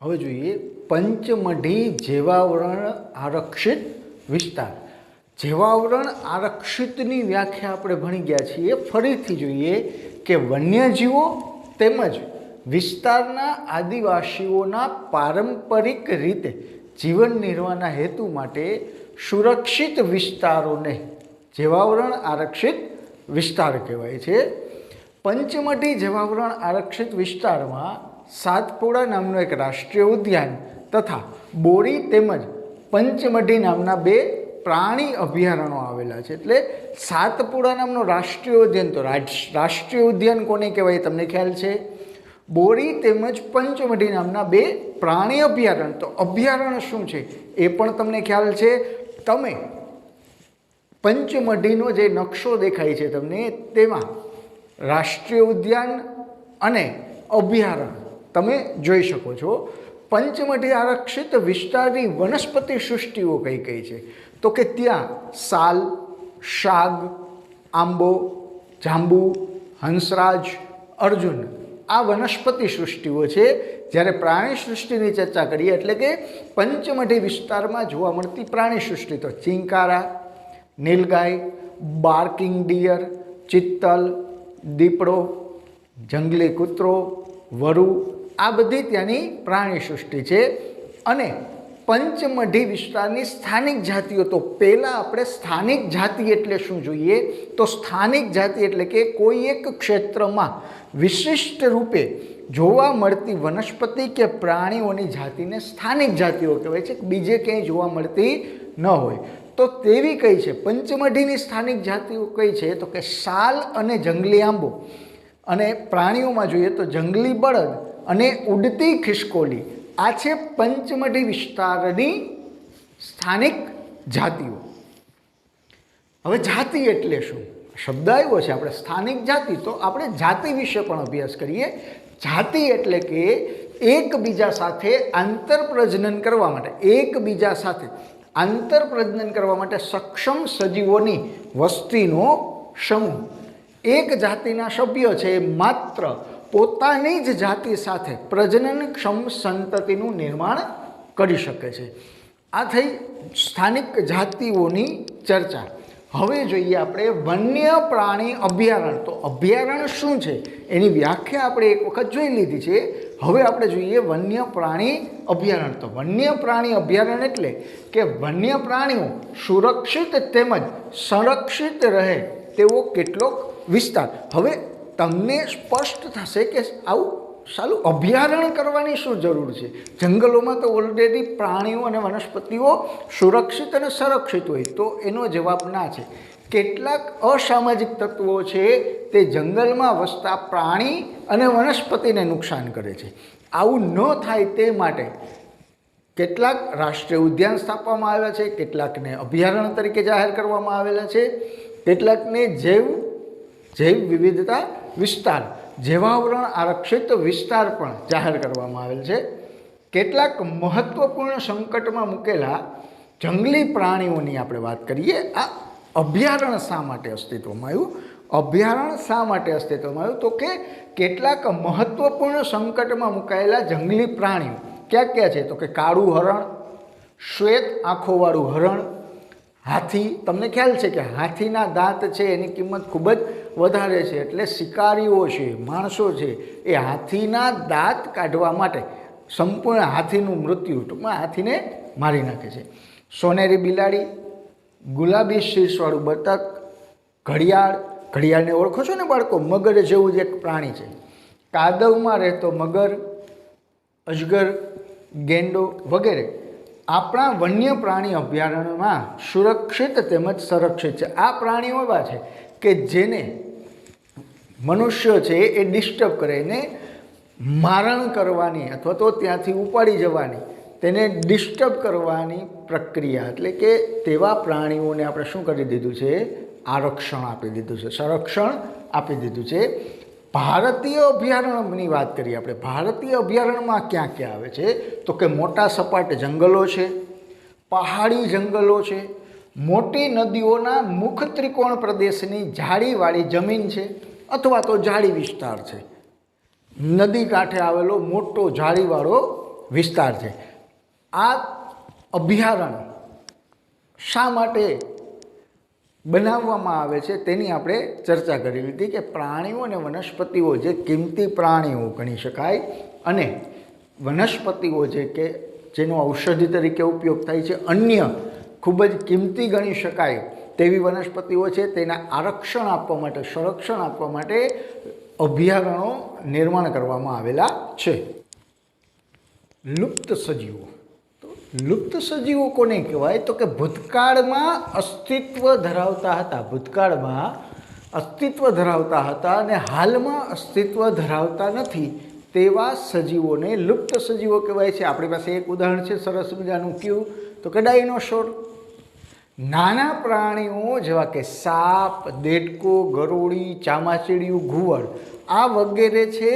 હવે જોઈએ પંચમઢી જેવાવરણ આરક્ષિત વિસ્તાર। જેવાવરણ આરક્ષિતની વ્યાખ્યા આપણે ભણી ગયા છીએ। ફરીથી જોઈએ કે વન્યજીવો તેમજ વિસ્તારના આદિવાસીઓના પારંપરિક રીતે જીવન નિર્વાહના હેતુ માટે સુરક્ષિત વિસ્તારોને જેવાવરણ આરક્ષિત વિસ્તાર કહેવાય છે। પંચમઢી જેવાવરણ આરક્ષિત વિસ્તારમાં સાતપુડા નામનું એક રાષ્ટ્રીય ઉદ્યાન તથા બોરી તેમજ પંચમઢી નામના બે પ્રાણી અભયારણ્યો આવેલા છે। એટલે સાતપુડા નામનો રાષ્ટ્રીય ઉદ્યાન, તો રાષ્ટ્રીય ઉદ્યાન કોને કહેવાય તમને ખ્યાલ છે? બોરી તેમજ પંચમઢી નામના બે પ્રાણી અભયારણ્ય। તો અભયારણ્ય શું છે એ પણ તમને ખ્યાલ છે। તમે પંચમઢીનો જે નકશો દેખાય છે તમને, તેમાં રાષ્ટ્રીય ઉદ્યાન અને અભયારણ્ય તમે જોઈ શકો છો। પંચમઢી આરક્ષિત વિસ્તારની વનસ્પતિ સૃષ્ટિઓ કઈ કઈ છે? તો કે ત્યાં સાલ, શાગ, આંબો, જાંબુ, હંસરાજ, અર્જુન આ વનસ્પતિ સૃષ્ટિઓ છે। જ્યારે પ્રાણી સૃષ્ટિની ચર્ચા કરીએ એટલે કે પંચમઢી વિસ્તારમાં જોવા મળતી પ્રાણી સૃષ્ટિ, તો ચિંકારા, નીલગાય, બાર્કિંગ ડિયર, ચિત્તલ, દીપડો, જંગલી કૂતરો, વરુ આ બધી ત્યાંની પ્રાણી સૃષ્ટિ છે। અને પંચમઢી વિસ્તારની સ્થાનિક જાતિઓ, તો પહેલાં આપણે સ્થાનિક જાતિ એટલે શું જોઈએ? તો સ્થાનિક જાતિ એટલે કે કોઈ એક ક્ષેત્રમાં વિશિષ્ટ રૂપે જોવા મળતી વનસ્પતિ કે પ્રાણીઓની જાતિને સ્થાનિક જાતિઓ કહેવાય છે, બીજે ક્યાંય જોવા મળતી ન હોય। તો તેવી કઈ છે પંચમઢીની સ્થાનિક જાતિઓ કઈ છે? તો કે સાલ અને જંગલી આંબો, અને પ્રાણીઓમાં જોઈએ તો જંગલી બળદ અને ઉડતી ખિસકોલી આ છે પંચમઢી વિસ્તારની સ્થાનિક જાતિઓ। હવે જાતિ એટલે શું? શબ્દ આવ્યો છે આપણે સ્થાનિક જાતિ, તો આપણે જાતિ વિશે પણ અભ્યાસ કરીએ। જાતિ એટલે કે એકબીજા સાથે આંતરપ્રજનન કરવા માટે સક્ષમ સજીવોની વસ્તીનો સમૂહ। એક જાતિના સભ્યો છે એ માત્ર પોતાની જ જાતિ સાથે પ્રજનનક્ષમ સંતતિનું નિર્માણ કરી શકે છે। આ થઈ સ્થાનિક જાતિઓની ચર્ચા। હવે જોઈએ આપણે વન્ય પ્રાણી અભયારણ્ય। તો અભયારણ્ય શું છે એની વ્યાખ્યા આપણે એક વખત જોઈ લીધી છે। હવે આપણે જોઈએ વન્ય પ્રાણી અભયારણ્ય। તો વન્ય પ્રાણી અભયારણ્ય એટલે કે વન્ય પ્રાણીઓ સુરક્ષિત તેમજ સંરક્ષિત રહે તેવો કેટલોક વિસ્તાર। હવે તમને સ્પષ્ટ થશે કે આવું સાલું અભયારણ્ય કરવાની શું જરૂર છે? જંગલોમાં તો ઓલરેડી પ્રાણીઓ અને વનસ્પતિઓ સુરક્ષિત અને સંરક્ષિત હોય। તો એનો જવાબ ના છે। કેટલાક અસામાજિક તત્વો છે તે જંગલમાં વસતા પ્રાણી અને વનસ્પતિને નુકસાન કરે છે। આવું ન થાય તે માટે કેટલાક રાષ્ટ્રીય ઉદ્યાન સ્થાપવામાં આવ્યા છે, કેટલાકને અભયારણ્ય તરીકે જાહેર કરવામાં આવેલા છે, કેટલાકને જૈવ વિવિધતા વિસ્તાર, જેવાવરણ આરક્ષિત વિસ્તાર પણ જાહેર કરવામાં આવેલ છે। કેટલાક મહત્વપૂર્ણ સંકટમાં મૂકેલા જંગલી પ્રાણીઓની આપણે વાત કરીએ। આ અભયારણ્ય શા માટે અસ્તિત્વમાં આવ્યું? અભયારણ્ય શા માટે અસ્તિત્વમાં આવ્યું? તો કે કેટલાક મહત્વપૂર્ણ સંકટમાં મુકાયેલા જંગલી પ્રાણીઓ ક્યાં ક્યાં છે? તો કે કાળું હરણ, શ્વેત આંખોવાળું હરણ, હાથી। તમને ખ્યાલ છે કે હાથીના દાંત છે એની કિંમત ખૂબ જ વધારે છે, એટલે શિકારીઓ છે, માણસો છે, એ હાથીના દાંત કાઢવા માટે સંપૂર્ણ હાથીનું મૃત્યુ, ટૂંકમાં હાથીને મારી નાખે છે। સોનેરી બિલાડી, ગુલાબી શીર્ષવાળું બતક, ઘડિયાળને ઓળખો છો ને બાળકો? મગર જેવું જ એક પ્રાણી છે। કાદવમાં રહેતો મગર, અજગર, ગેંડો વગેરે આપણા વન્ય પ્રાણી અભયારણ્યમાં સુરક્ષિત તેમજ સંરક્ષિત છે। આ પ્રાણીઓ એવા છે કે જેને મનુષ્યો છે એ ડિસ્ટર્બ કરે, એને મારણ કરવાની અથવા તો ત્યાંથી ઉપાડી જવાની, તેને ડિસ્ટર્બ કરવાની પ્રક્રિયા, એટલે કે તેવા પ્રાણીઓને આપણે શું કરી દીધું છે? આરક્ષણ આપી દીધું છે, સંરક્ષણ આપી દીધું છે। ભારતીય અભયારણ્યની વાત કરીએ આપણે। ભારતીય અભયારણ્યમાં ક્યાં ક્યાં આવે છે? તો કે મોટા સપાટ જંગલો છે, પહાડી જંગલો છે, મોટી નદીઓના મુખ ત્રિકોણ પ્રદેશની જાળીવાળી જમીન છે અથવા તો જાળી વિસ્તાર છે। નદી કાંઠે આવેલો મોટો જાળીવાળો વિસ્તાર છે. આ અભયારણ્ય શા માટે બનાવવામાં આવે છે તેની આપણે ચર્ચા કરી લીધી કે પ્રાણીઓ અને વનસ્પતિઓ જે કિંમતી પ્રાણીઓ ગણી શકાય અને વનસ્પતિઓ જે કે જેનો ઔષધિ તરીકે ઉપયોગ થાય છે, અન્ય ખૂબ જ કિંમતી ગણી શકાય તેવી વનસ્પતિઓ છે, તેના આરક્ષણ આપવા માટે, સંરક્ષણ આપવા માટે અભયારણ્યો નિર્માણ કરવામાં આવેલા છે. લુપ્ત સજીવો. તો લુપ્ત સજીવો કોને કહેવાય? તો કે ભૂતકાળમાં અસ્તિત્વ ધરાવતા હતા, ભૂતકાળમાં અસ્તિત્વ ધરાવતા હતા અને હાલમાં અસ્તિત્વ ધરાવતા નથી તેવા સજીવોને લુપ્ત સજીવો કહેવાય છે. આપણી પાસે એક ઉદાહરણ છે સરસ મજાનું, કયું? તો કે ડાયનોસોર. નાના પ્રાણીઓ જેવા કે સાપ, દેડકો, ગરોળી, ચામાચીડિયું, ઘુવડ આ વગેરે છે,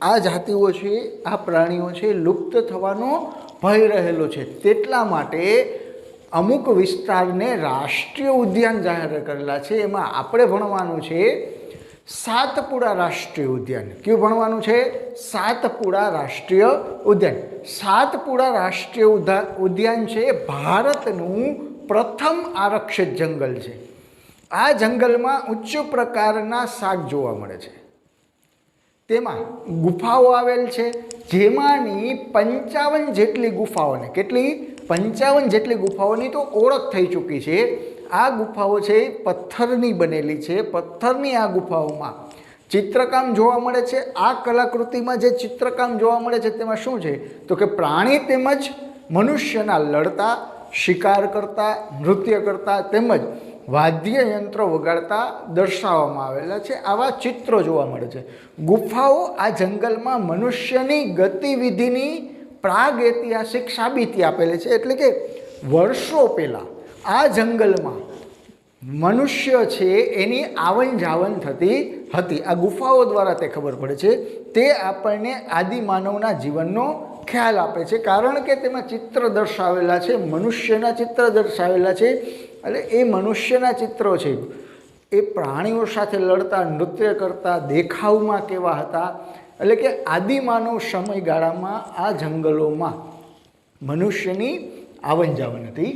આ જાતિઓ છે, આ પ્રાણીઓ છે, લુપ્ત થવાનો ભય રહેલો છે. તેટલા માટે અમુક વિસ્તારને રાષ્ટ્રીય ઉદ્યાન જાહેર કરેલા છે. એમાં આપણે ભણવાનું છે સાતપુડા રાષ્ટ્રીય ઉદ્યાન. કયું ભણવાનું છે? સાતપુડા રાષ્ટ્રીય ઉદ્યાન. સાતપુડા રાષ્ટ્રીય ઉદ્યાન છે ભારતનું પ્રથમ આરક્ષિત જંગલ છે. આ જંગલમાં ઉચ્ચ પ્રકારના શાક જોવા મળે છે. તેમાં ગુફાઓ આવેલ છે, જેમાંની 55 જેટલી ગુફાઓને, કેટલી? 55 જેટલી ગુફાઓની તો ઓળખ થઈ ચૂકી છે. આ ગુફાઓ છે પથ્થરની બનેલી છે. પથ્થરની આ ગુફાઓમાં ચિત્રકામ જોવા મળે છે. આ કલાકૃતિમાં જે ચિત્રકામ જોવા મળે છે તેમાં શું છે? તો કે પ્રાણી તેમજ મનુષ્યના લડતા, શિકાર કરતા, નૃત્ય કરતા તેમજ વાદ્ય યંત્રો વગાડતા દર્શાવવામાં આવેલા છે. આવા ચિત્રો જોવા મળે છે. ગુફાઓ આ જંગલમાં મનુષ્યની ગતિવિધિની પ્રાગ ઐતિહાસિક સાબિતી આપેલી છે. એટલે કે વર્ષો પહેલાં આ જંગલમાં મનુષ્ય છે એની આવન જાવન થતી હતી. આ ગુફાઓ દ્વારા તે ખબર પડે છે. તે આપણને આદિમાનવના જીવનનો ખ્યાલ આપે છે, કારણ કે તેમાં ચિત્ર દર્શાવેલા છે, મનુષ્યના ચિત્ર દર્શાવેલા છે. એટલે એ મનુષ્યના ચિત્રો છે એ પ્રાણીઓ સાથે લડતા, નૃત્ય કરતા, દેખાવમાં કેવા હતા. એટલે કે આદિમાનવ સમયગાળામાં આ જંગલોમાં મનુષ્યની આવન જાવન હતી.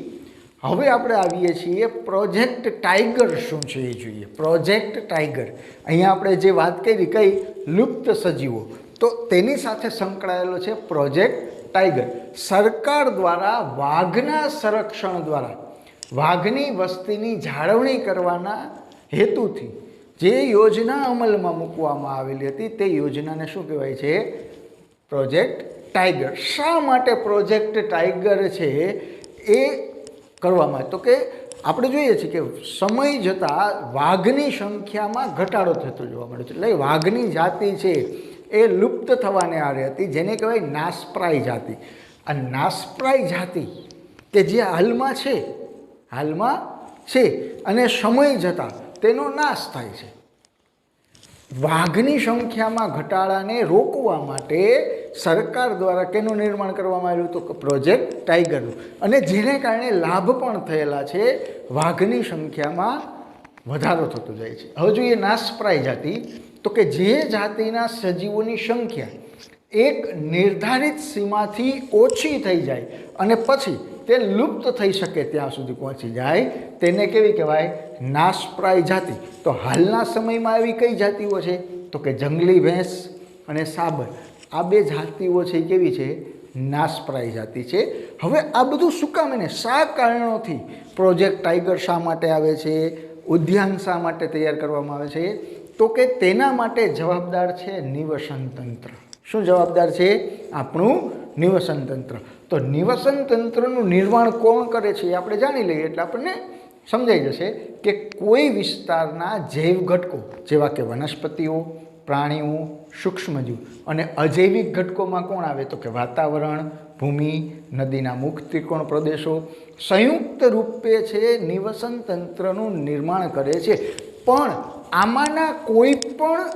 હવે આપણે આવીએ છીએ પ્રોજેક્ટ ટાઈગર શું છે એ જોઈએ. પ્રોજેક્ટ ટાઈગર, અહીંયા આપણે જે વાત કરી કઈ લુપ્ત સજીવો, તો તેની સાથે સંકળાયેલો છે પ્રોજેક્ટ ટાઈગર. સરકાર દ્વારા વાઘના સંરક્ષણ દ્વારા વાઘની વસ્તીની જાળવણી કરવાના હેતુથી જે યોજના અમલમાં મૂકવામાં આવેલી હતી તે યોજનાને શું કહેવાય છે? Project tiger. શા માટે પ્રોજેક્ટ ટાઈગર છે એ કરવામાં? તો કે આપણે જોઈએ છીએ કે સમય જતાં વાઘની સંખ્યામાં ઘટાડો થતો જોવા મળે છે. એટલે વાઘની જાતિ છે એ લુપ્ત થવાને આરે હતી, જેને કહેવાય નાશપ્રાય જાતિ. આ નાશપ્રાય જાતિ કે જે હાલમાં છે અને સમય જતાં તેનો નાશ થાય છે. વાઘની સંખ્યામાં ઘટાડાને રોકવા માટે સરકાર દ્વારા કેનું નિર્માણ કરવામાં આવ્યું? તો પ્રોજેક્ટ ટાઈગરનું. અને જેને કારણે લાભ પણ થયેલા છે, વાઘની સંખ્યામાં વધારો થતો જાય છે. હવે જોઈએ નાશપ્રાય જાતિ, તો કે જે જાતિના સજીવોની સંખ્યા એક નિર્ધારિત સીમાથી ઓછી થઈ જાય અને પછી તે લુપ્ત થઈ શકે ત્યાં સુધી પહોંચી જાય, તેને કેવી કહેવાય? નાશપ્રાય જાતિ. તો હાલના સમયમાં એવી કઈ જાતિઓ છે? તો કે જંગલી ભેંસ અને સાબર. આ બે જાતિઓ છે કેવી છે? નાશપ્રાય જાતિ છે. હવે આ બધું શું કામ અને શા કારણોથી પ્રોજેક્ટ ટાઈગર શા માટે આવે છે? ઉદ્યાન શા માટે તૈયાર કરવામાં આવે છે? તો કે તેના માટે જવાબદાર છે નિવસન તંત્ર. શું જવાબદાર છે? આપણું નિવસન તંત્ર. તો નિવસન તંત્રનું નિર્માણ કોણ કરે છે એ આપણે જાણી લઈએ એટલે આપણને સમજાઈ જશે કે કોઈ વિસ્તારના જૈવ ઘટકો જેવા કે વનસ્પતિઓ, પ્રાણીઓ, સૂક્ષ્મજીવ અને અજૈવિક ઘટકોમાં કોણ આવે? તો કે વાતાવરણ, ભૂમિ, નદીના મુખ ત્રિકોણ પ્રદેશો સંયુક્ત રૂપે છે નિવસન તંત્રનું નિર્માણ કરે છે. પણ આમાંના કોઈ પણ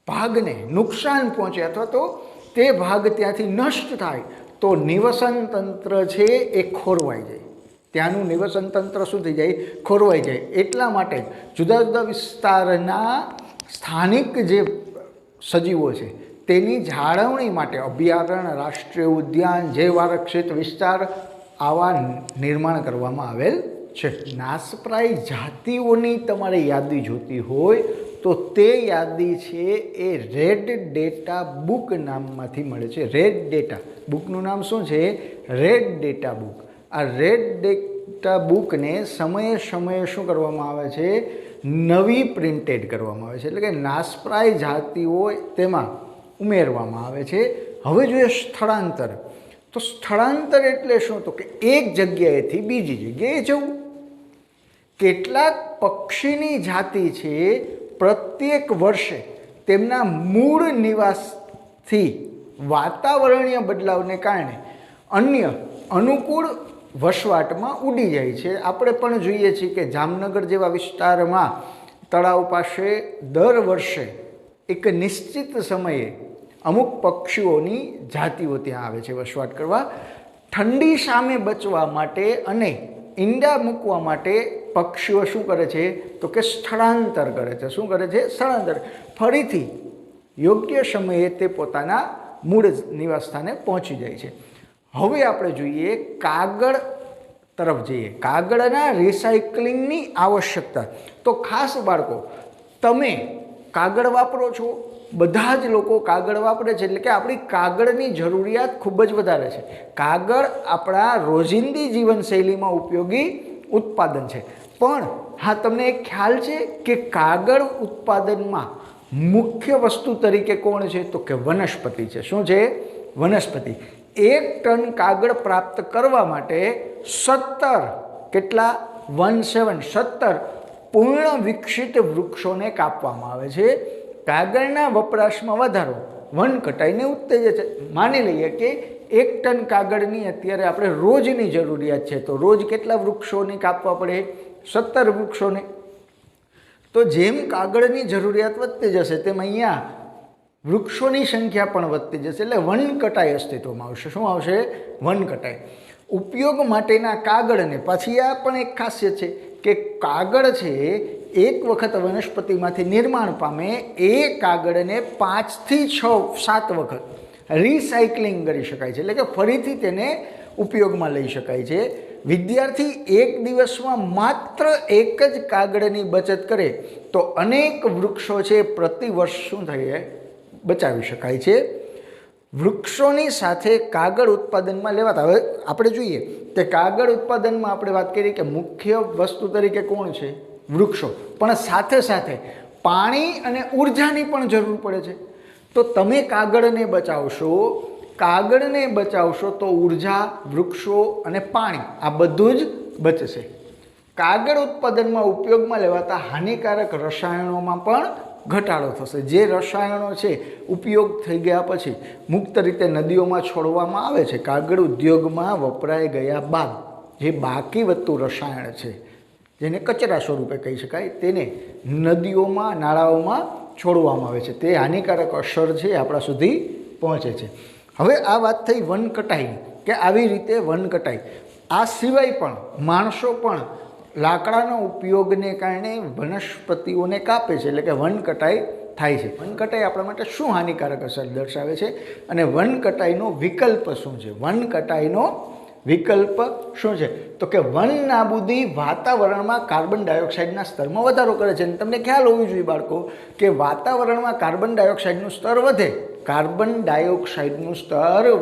ભાગને નુકસાન પહોંચે અથવા તો તે ભાગ ત્યાંથી નષ્ટ થાય તો નિવસન તંત્ર છે એ ખોરવાઈ જાય. ત્યાંનું નિવસન તંત્ર શું થઈ જાય? ખોરવાઈ જાય. એટલા માટે જુદા જુદા વિસ્તારના સ્થાનિક જે સજીવો છે તેની જાળવણી માટે અભયારણ્ય, રાષ્ટ્રીય ઉદ્યાન, જૈવ આરક્ષિત વિસ્તાર આવા નિર્માણ કરવામાં આવેલ છે. નાશપ્રાય જાતિઓની તમારે યાદી જોતી હોય તો તે યાદી છે એ રેડ ડેટા બુક નામમાંથી મળે છે. રેડ ડેટા બુકનું નામ શું છે? Red data book. આ રેડ ડેટા બુકને સમયે સમયે શું કરવામાં આવે છે? નવી પ્રિન્ટેડ કરવામાં આવે છે. એટલે કે નાશપ્રાય જાતિઓ તેમાં ઉમેરવામાં આવે છે. હવે જોઈએ સ્થળાંતર. તો સ્થળાંતર એટલે શું? તો કે એક જગ્યાએથી બીજી જગ્યાએ જવું. કેટલાક પક્ષીની જાતિ છે પ્રત્યેક વર્ષે તેમના મૂળ નિવાસથી વાતાવરણીય બદલાવને કારણે અન્ય અનુકૂળ વસવાટમાં ઉડી જાય છે. આપણે પણ જોઈએ છીએ કે જામનગર જેવા વિસ્તારમાં તળાવ પાસે દર વર્ષે એક નિશ્ચિત સમયે અમુક પક્ષીઓની જાતિઓ ત્યાં આવે છે વસવાટ કરવા. ઠંડી સામે બચવા માટે અને ઈંડા મૂકવા માટે પક્ષીઓ શું કરે છે? તો કે સ્થળાંતર કરે છે. શું કરે છે? સ્થળાંતર. ફરીથી યોગ્ય સમયે તે પોતાના મૂળ નિવાસસ્થાને પહોંચી જાય છે. હવે આપણે જોઈએ કાગળ તરફ જઈએ. કાગળના રિસાયકલિંગની આવશ્યકતા. તો ખાસ બાળકો, તમે કાગળ વાપરો છો? બધા જ લોકો કાગળ વાપરે છે. એટલે કે આપણી કાગળની જરૂરિયાત ખૂબ જ વધારે છે. કાગળ આપણા રોજિંદી જીવનશૈલીમાં ઉપયોગી ઉત્પાદન છે. પણ હા, તમને એક ખ્યાલ છે કે કાગળ ઉત્પાદનમાં મુખ્ય વસ્તુ તરીકે કોણ છે? તો કે વનસ્પતિ છે. શું છે? વનસ્પતિ. 1 ટન કાગળ પ્રાપ્ત કરવા માટે 17 કેટલા? 17 પૂર્ણ વિકસિત વૃક્ષોને કાપવામાં આવે છે. કાગળના વપરાશમાં વધારો વન કટાઈને ઉત્તેજે છે. માની લઈએ કે 1 ટન કાગળની અત્યારે આપણે રોજની જરૂરિયાત છે, તો રોજ કેટલા વૃક્ષોને કાપવા પડે? 17 વૃક્ષોને. તો જેમ કાગળની જરૂરિયાત વધતી જશે તેમ અહીંયા વૃક્ષોની સંખ્યા પણ વધતી જશે. એટલે વન કટાઈ અસ્તિત્વમાં આવશે. શું આવશે? વન કટાઈ. ઉપયોગ માટેના કાગળને પાછી આ પણ એક ખાસિયત છે કે કાગળ છે એક વખત વનસ્પતિમાંથી નિર્માણ પામે એ કાગળને 5 થી 7 વખત રિસાયકલિંગ કરી શકાય છે. એટલે કે ફરીથી તેને ઉપયોગમાં લઈ શકાય છે. વિદ્યાર્થી એક દિવસમાં માત્ર એક જ કાગળની બચત કરે તો અનેક વૃક્ષો છે પ્રતિ વર્ષ શું થાય? બચાવી શકાય છે. વૃક્ષોની સાથે કાગળ ઉત્પાદનમાં લેવાતા, હવે આપણે જોઈએ કે કાગળ ઉત્પાદનમાં આપણે વાત કરીએ કે મુખ્ય વસ્તુ તરીકે કોણ છે? વૃક્ષો. પણ સાથે સાથે પાણી અને ઉર્જાની પણ જરૂર પડે છે. તો તમે કાગળને બચાવશો તો ઉર્જા, વૃક્ષો અને પાણી આ બધું જ બચશે. કાગળ ઉત્પાદનમાં ઉપયોગમાં લેવાતા હાનિકારક રસાયણોમાં પણ ઘટાડો થશે. જે રસાયણો છે ઉપયોગ થઈ ગયા પછી મુક્ત રીતે નદીઓમાં છોડવામાં આવે છે, કાગળ ઉદ્યોગમાં વપરાઈ ગયા બાદ જે બાકી વધતું રસાયણ છે, જેને કચરા સ્વરૂપે કહી શકાય, તેને નદીઓમાં, નાળાઓમાં છોડવામાં આવે છે. તે હાનિકારક અસર છે આપણા સુધી પહોંચે છે. હવે આ વાત થઈ વન કટાઈ, કે આવી રીતે વન કટાઈ. આ સિવાય પણ માણસો પણ લાકડાનો ઉપયોગને કારણે વનસ્પતિઓને કાપે છે. એટલે કે વન કટાઈ થાય છે. વન કટાઈ આપણા માટે શું હાનિકારક અસર દર્શાવે છે અને વન કટાઈનો વિકલ્પ શું છે? વન કટાઈનો વિકલ્પ શું છે? તો કે વન નાબૂદી વાતાવરણમાં કાર્બન ડાયોક્સાઇડના સ્તરમાં વધારો કરે છે. અને તમને ખ્યાલ હોવી જોઈએ બાળકો કે વાતાવરણમાં કાર્બન ડાયોક્સાઇડનું સ્તર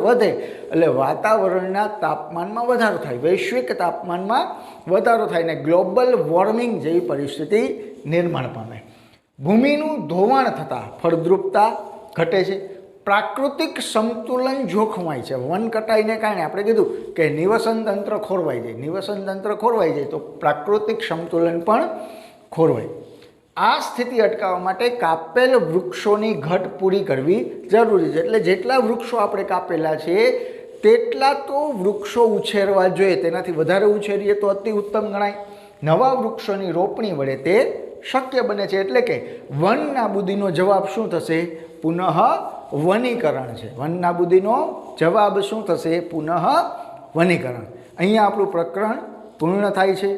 વધે, એટલે વાતાવરણના તાપમાનમાં વધારો થાય, વૈશ્વિક તાપમાનમાં વધારો થાય ને ગ્લોબલ વોર્મિંગ જેવી પરિસ્થિતિ નિર્માણ પામે. ભૂમિનું ધોવાણ થતાં ફળદ્રુપતા ઘટે છે. પ્રાકૃતિક સંતુલન જોખમાય છે. વન કટાઈને કારણે આપણે કીધું કે નિવસન તંત્ર ખોરવાઈ જાય તો પ્રાકૃતિક સંતુલન પણ ખોરવાય. આ સ્થિતિ અટકાવવા માટે કાપેલ વૃક્ષોની ઘટ પૂરી કરવી જરૂરી છે. એટલે જેટલા વૃક્ષો આપણે કાપેલા છે તેટલા તો વૃક્ષો ઉછેરવા જોઈએ. તેનાથી વધારે ઉછેરીએ તો અતિ ઉત્તમ ગણાય. નવા વૃક્ષોની રોપણી વડે તે શક્ય બને છે. એટલે કે વન નાબૂદીનો જવાબ શું થશે? પુનઃ વનીકરણ છે. વન નાબૂદીનો જવાબ શું થશે? પુનઃ વનીકરણ. અહીંયા આપણું પ્રકરણ પૂર્ણ થાય છે.